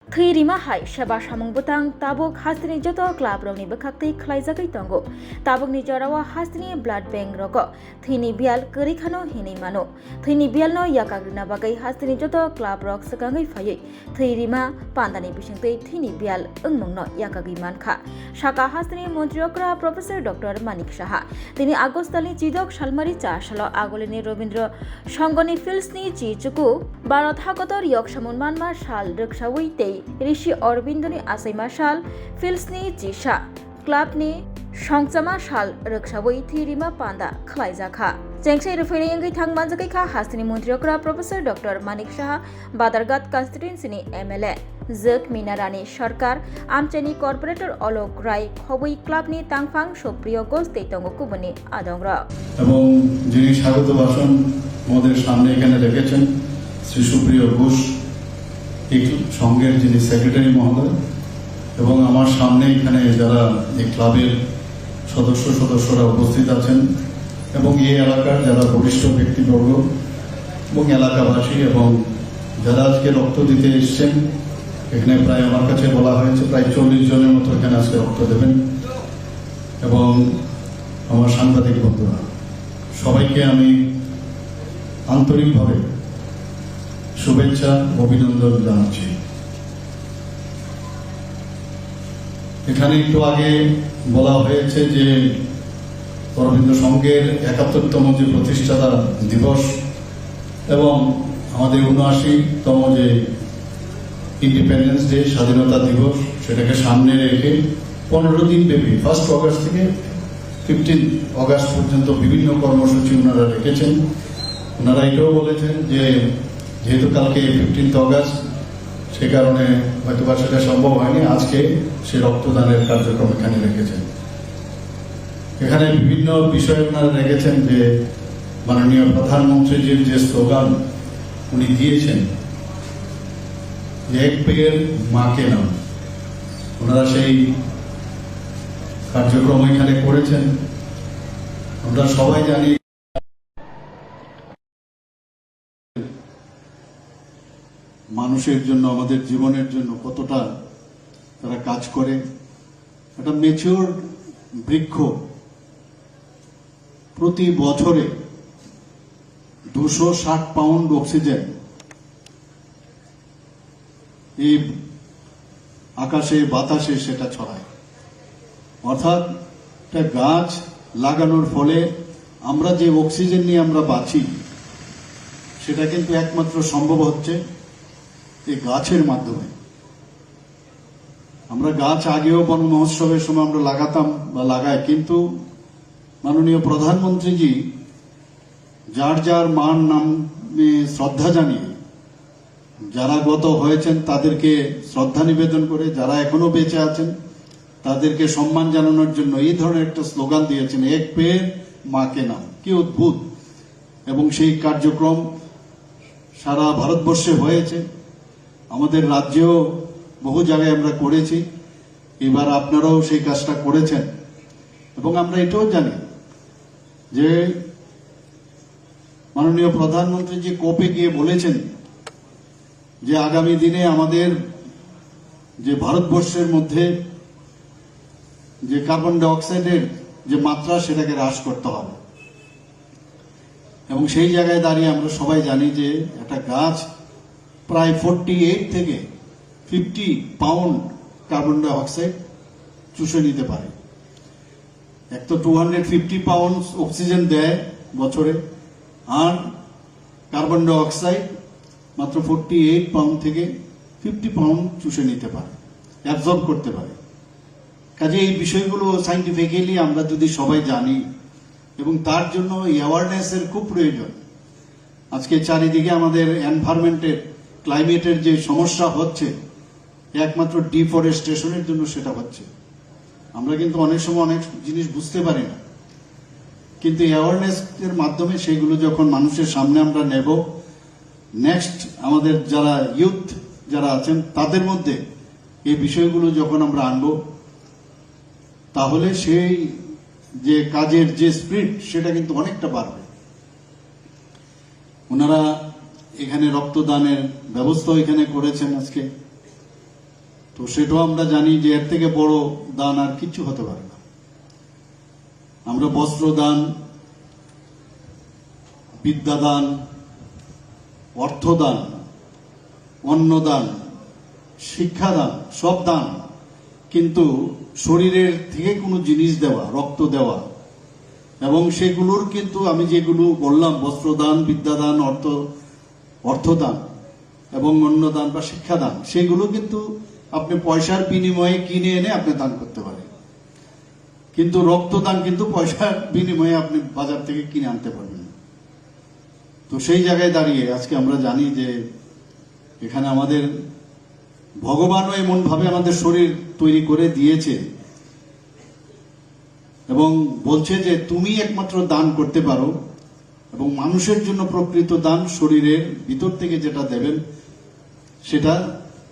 थैरिमा हाय सेबा सामुं बुतां ताबुक हास्तिनि जत क्लाब रंनि बखाक्तै खलाइजाकै तंगो ताबुकनि जरावा हास्तिनि blood bank रग थैनि बियाल करिखानो हिनै मानो थैनि बियालनो याकाग्रिना बागै हास्तिनि जत क्लाब रग सकाङै फायै थैरिमा पान्दानि बिसिंतै थैनि बियाल ओंमंनो याकागै मानखा साका हास्तिनि मन्त्रियक्रा प्रोफेसर डक्टर मानिक साहा তিনি আগস্টালি চিদক সালমারি চা সাল আগলিনি রবীন্দ্র সংগনি ফিলসনি চিচুকু ভারত হাগতর ইয়ক সামনমানমা সাল রক্ষাউইতেই ঋষি অরবিন্দনি আসাইমা সাল ফিলসনি চিসা ক্লাবনি সংচামা সাল রক্ষাউই থিরিমা পান্ডা খলাইজাখা চেংসাই রফেরিঙ্গै थांमानजाखैखा हास्तिनि मन्त्रियक्रा प्रोफेसर डक्टर मानिक साहा बादारघाट कन्स्टिट्युएन्सिनि एमएलए जोक मिनारानि सरकार आमचेनि कॉर्पोरेटर अलोक राय खबई क्लाबनि तांफां सुप्रिय घोष तैतंग कुबनि आदंग्र এবং যিনি স্বাগত ভাষণ আমাদের সামনে এখানে রেখেছেন শ্রী সুপ্রিয় ঘোষ এই সংঘের যিনি সেক্রেটারি মহোদয় এবং আমার সামনে এখানে যারা এই ক্লাবের সদস্যরা উপস্থিত আছেন এবং এই এলাকার যারা বরিষ্ঠ ব্যক্তিবর্গ এবং এলাকাবাসী এবং যারা আজকে রক্ত দিতে এসছেন এখানে প্রায় আমার কাছে বলা হয়েছে প্রায় 40 জনের মতো এখানে আজকে রক্ত দেবেন এবং আমার সাংবাদিক বন্ধুরা সবাইকে আমি আন্তরিকভাবে শুভেচ্ছা অভিনন্দন জানাচ্ছি। এখানে একটু আগে বলা হয়েছে যে অরবিন্দ সংঘের ৭১তম যে প্রতিষ্ঠাতা দিবস এবং আমাদের ৭৯তম যে ইন্ডিপেন্ডেন্স ডে স্বাধীনতা দিবস সেটাকে সামনে রেখে 15 দিন ব্যাপী 1 অগস্ট থেকে 15 অগস্ট পর্যন্ত বিভিন্ন কর্মসূচি ওনারা রেখেছেন। ওনারা এটাও বলেছেন যে যেহেতু কালকে 15 অগস্ট সে কারণে হয়তো বা সেটা সম্ভব হয়নি, আজকে সে রক্তদানের কার্যক্রম এখানে রেখেছেন। এখানে বিভিন্ন বিষয় ওনারা রেখেছেন যে মাননীয় প্রধানমন্ত্রীজির যে স্লোগান উনি দিয়েছেন এক পেয়ের মাকে নাম, ওনারা সেই কার্যক্রম এখানে করেছেন। আমরা সবাই জানি মানুষের জন্য আমাদের জীবনের জন্য কতটা তারা কাজ করে। একটা ম্যাচিওর বৃক্ষ প্রতি বছরে 260 পাউন্ড অক্সিজেন এই আকাশে বাতাসে সেটা ছড়ায়। অর্থাৎ একটা গাছ লাগানোর ফলে আমরা যে অক্সিজেন নিয়ে আমরা বাঁচি সেটা কিন্তু একমাত্র সম্ভব হচ্ছে এই গাছের মাধ্যমে। আমরা গাছ আগেও বন মহোৎসবের সময় আমরা লাগাতাম বা লাগাই, কিন্তু মাননীয় প্রধানমন্ত্রীজি যার যার মান নামে শ্রদ্ধা জানিয়ে যারা গত হয়েছেন তাদেরকে শ্রদ্ধা নিবেদন করে, যারা এখনো বেঁচে আছেন তাদেরকে সম্মান জানানোর জন্য এই ধরনের একটা স্লোগান দিয়েছেন এক পেয়ের মাকে নাম। কি অদ্ভুত! এবং সেই কার্যক্রম সারা ভারতবর্ষে হয়েছে, আমাদের রাজ্যেও বহু জায়গায় আমরা করেছি। এবার আপনারাও সেই কাজটা করেছেন এবং আমরা এটাও জানি যে মাননীয় প্রধানমন্ত্রী কোপে গিয়ে বলেছেন যে আগামী দিনে আমাদের যে ভারতবর্ষের মধ্যে যে কার্বন ডাই অক্সাইডের যে মাত্রা সেটাকে হ্রাস করতে হবে। এবং সেই জায়গায় দাঁড়িয়ে আমরা সবাই জানি যে একটা গাছ প্রায় 48 থেকে 50 পাউন্ড কার্বন ডাই অক্সাইড চুষে নিতে পারে। এক তো 250 পাউন্ড অক্সিজেন দেয় বছরে, আর কার্বন ডাই অক্সাইড মাত্র 48 পাউন্ড থেকে 50 পাউন্ড চুষে নিতে পারে, অ্যাবজর্ব করতে পারে। কাজে এই বিষয়গুলো সাইন্টিফিক্যালি আমরা যদি সবাই জানি এবং তার জন্য অ্যাওয়ারনেসের খুব প্রয়োজন। আজকে চারিদিকে আমাদের এনভায়রনমেন্টের ক্লাইমেটের যে সমস্যা হচ্ছে একমাত্র ডিফরেস্টেশনের জন্য সেটা হচ্ছে। আমরা কিন্তু অনেক সময় অনেক জিনিস বুঝতে পারি না, কিন্তু অ্যাওয়ারনেসের মাধ্যমে সেগুলো যখন মানুষের সামনে আমরা নেব, নেক্সট আমাদের যারা ইউথ যারা আছেন তাদের মধ্যে এই বিষয়গুলো যখন আমরা আনব, তাহলে সেই যে কাজের যে স্পিরিট সেটা কিন্তু অনেকটা বাড়বে। ওনারা এখানে রক্তদানের ব্যবস্থাও এখানে করেছেন আজকে। তো সেটাও আমরা জানি যে এর থেকে বড় দান আর কিচ্ছু হতে পারে না। আমরা বস্ত্র দান, বিদ্যাদান, অর্থদান, অন্নদান, শিক্ষাদান, সব দান, কিন্তু শরীরের থেকে কোনো জিনিস দেওয়া, রক্ত দেওয়া, এবং সেগুলোর কিন্তু আমি যেগুলো বললাম, বস্ত্রদান, বিদ্যাদান, অর্থদান এবং অন্নদান বা শিক্ষাদান, সেগুলো কিন্তু আপনি পয়সার বিনিময়ে কিনে এনে আপনি দান করতে পারেন, কিন্তু রক্তদান কিন্তু পয়সার বিনিময়ে আপনি বাজার থেকে কিনে আনতে পারবেন না। তো সেই জায়গায় দাঁড়িয়ে আজকে আমরা জানি যে এখানে আমাদের ভগবানও এমন ভাবে আমাদের শরীর তৈরি করে দিয়েছে এবং বলছে যে তুমি একমাত্র দান করতে পারো, এবং মানুষের জন্য প্রকৃত দান শরীরের ভিতর থেকে যেটা দেবেন সেটা